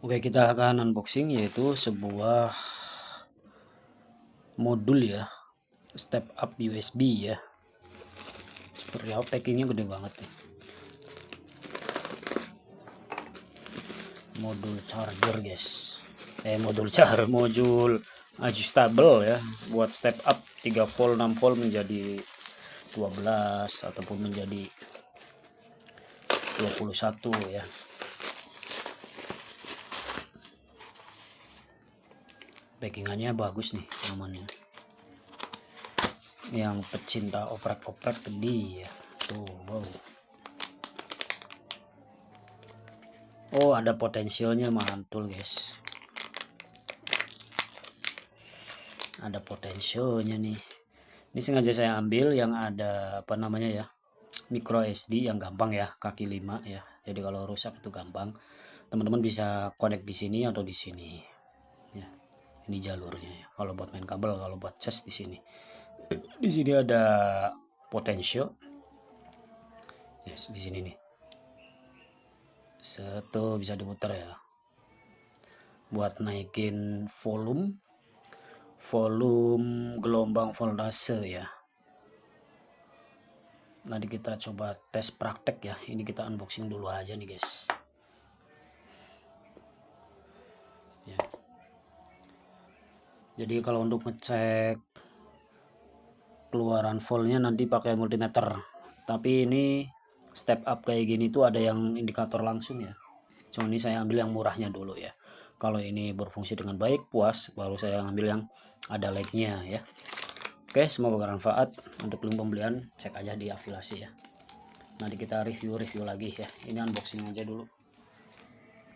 Oke, kita akan unboxing yaitu sebuah modul ya, step up USB ya. Seperti apa, packingnya gede banget nih. Modul charger guys. Modul adjustable ya, buat step up 3 volt 6 volt menjadi 12 ataupun menjadi 21 ya. Packingannya bagus nih teman-teman, yang pecinta oprek-oprek gede ya tuh. Wow. Oh, ada potensialnya, mantul guys, ada potensialnya nih. Ini sengaja saya ambil yang ada apa namanya ya, micro SD yang gampang ya, kaki 5 ya. Jadi kalau rusak itu gampang, teman-teman bisa connect di sini atau di sini ya. Ini jalurnya ya, kalau buat main kabel. Kalau buat cas di sini, di sini ada potential yes, di sini nih, satu bisa diputar ya, buat naikin volume gelombang voltase ya. Nanti kita coba tes praktek ya. Ini kita unboxing dulu aja nih guys ya. Jadi kalau untuk ngecek keluaran voltnya nanti pakai multimeter, tapi ini step up kayak gini tuh ada yang indikator langsung ya. Cuma ini saya ambil yang murahnya dulu ya. Kalau ini berfungsi dengan baik, puas, baru saya ambil yang ada LED-nya ya. Oke, semoga bermanfaat. Untuk link pembelian cek aja di afiliasi ya. Nanti kita review lagi ya. Ini unboxing aja dulu.